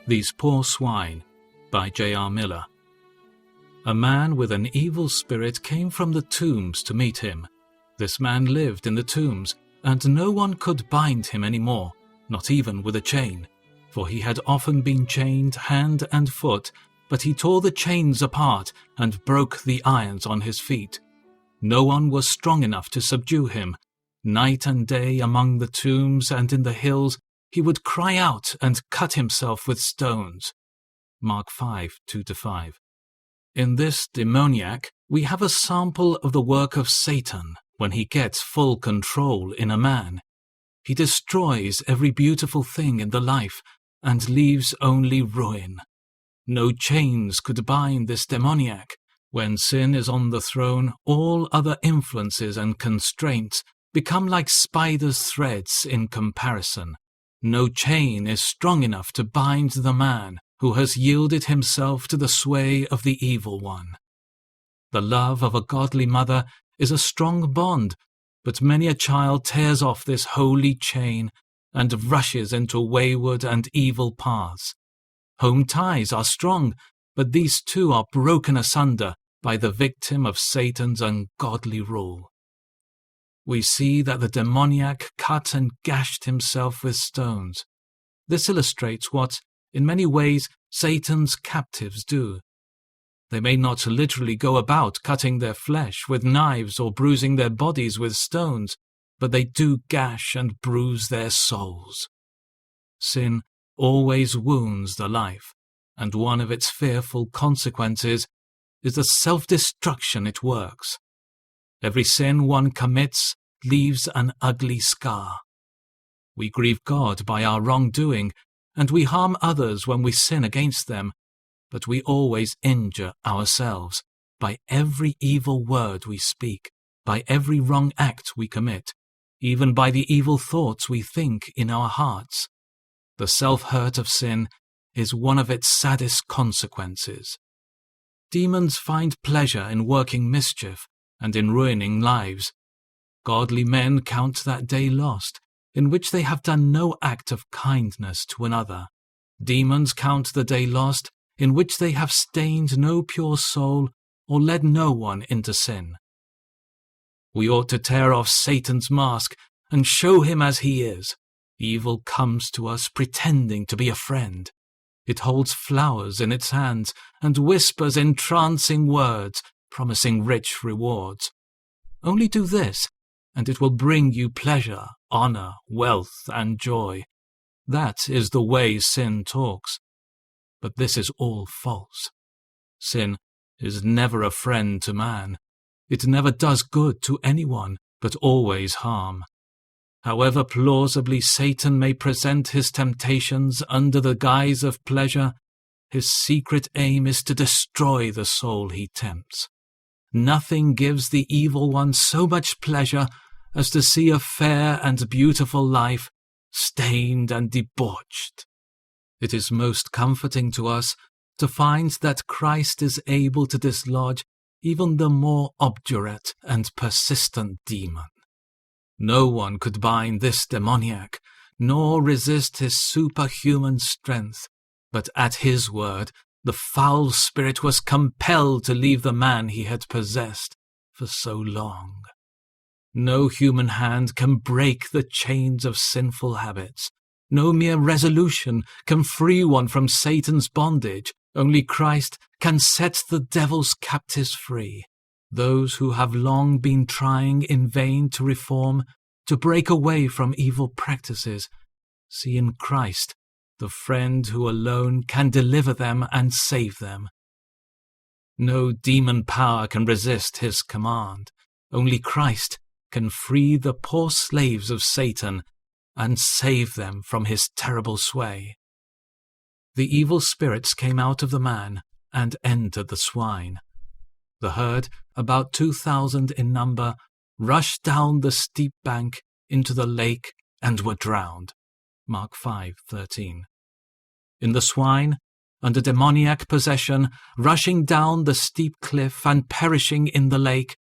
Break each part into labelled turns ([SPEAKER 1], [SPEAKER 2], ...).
[SPEAKER 1] These Poor Swine, by J.R. Miller. A man with an evil spirit came from the tombs to meet him. This man lived in the tombs, and no one could bind him any more, not even with a chain, for he had often been chained hand and foot, but he tore the chains apart and broke the irons on his feet. No one was strong enough to subdue him. Night and day among the tombs and in the hills, he would cry out and cut himself with stones. Mark 5:2-5. In this demoniac, we have a sample of the work of Satan when he gets full control in a man. He destroys every beautiful thing in the life and leaves only ruin. No chains could bind this demoniac. When sin is on the throne, all other influences and constraints become like spider's threads in comparison. No chain is strong enough to bind the man who has yielded himself to the sway of the evil one. The love of a godly mother is a strong bond, but many a child tears off this holy chain and rushes into wayward and evil paths. Home ties are strong, but these too are broken asunder by the victim of Satan's ungodly rule. We see that the demoniac cut and gashed himself with stones. This illustrates what, in many ways, Satan's captives do. They may not literally go about cutting their flesh with knives or bruising their bodies with stones, but they do gash and bruise their souls. Sin always wounds the life, and one of its fearful consequences is the self-destruction it works. Every sin one commits leaves an ugly scar. We grieve God by our wrongdoing, and we harm others when we sin against them, but we always injure ourselves by every evil word we speak, by every wrong act we commit, even by the evil thoughts we think in our hearts. The self-hurt of sin is one of its saddest consequences. Demons find pleasure in working mischief and in ruining lives. Godly men count that day lost, in which they have done no act of kindness to another. Demons count the day lost, in which they have stained no pure soul or led no one into sin. We ought to tear off Satan's mask and show him as he is. Evil comes to us pretending to be a friend. It holds flowers in its hands and whispers entrancing words, promising rich rewards. Only do this, and it will bring you pleasure, honor, wealth, and joy. That is the way sin talks. But this is all false. Sin is never a friend to man. It never does good to anyone, but always harm. However plausibly Satan may present his temptations under the guise of pleasure, his secret aim is to destroy the soul he tempts. Nothing gives the evil one so much pleasure as to see a fair and beautiful life stained and debauched. It is most comforting to us to find that Christ is able to dislodge even the more obdurate and persistent demon. No one could bind this demoniac, nor resist his superhuman strength, but at his word the foul spirit was compelled to leave the man he had possessed for so long. No human hand can break the chains of sinful habits. No mere resolution can free one from Satan's bondage. Only Christ can set the devil's captives free. Those who have long been trying in vain to reform, to break away from evil practices, see in Christ the friend who alone can deliver them and save them. No demon power can resist his command. Only Christ can free the poor slaves of Satan and save them from his terrible sway. The evil spirits came out of the man and entered the swine. The herd, about 2,000 in number, rushed down the steep bank into the lake and were drowned. Mark 5:13. In the swine, under demoniac possession, rushing down the steep cliff and perishing in the lake,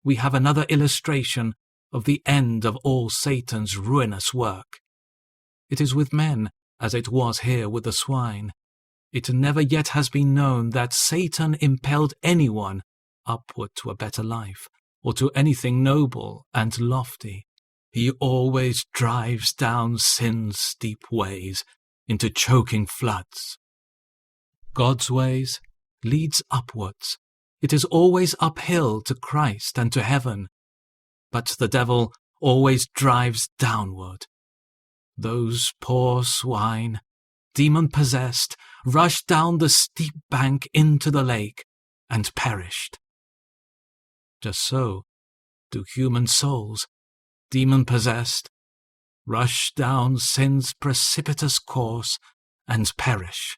[SPEAKER 1] we have another illustration of the end of all Satan's ruinous work. It is with men as it was here with the swine. It never yet has been known that Satan impelled anyone upward to a better life, or to anything noble and lofty. He always drives down sin's steep ways into choking floods. God's ways leads upwards. It is always uphill to Christ and to heaven. But the devil always drives downward. Those poor swine, demon-possessed, rushed down the steep bank into the lake and perished. Just so do human souls, demon-possessed, rush down sin's precipitous course and perish.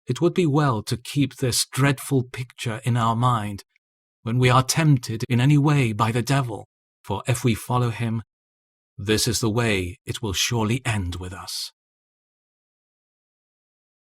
[SPEAKER 1] It would be well to keep this dreadful picture in our mind when we are tempted in any way by the devil, for if we follow him, this is the way it will surely end with us.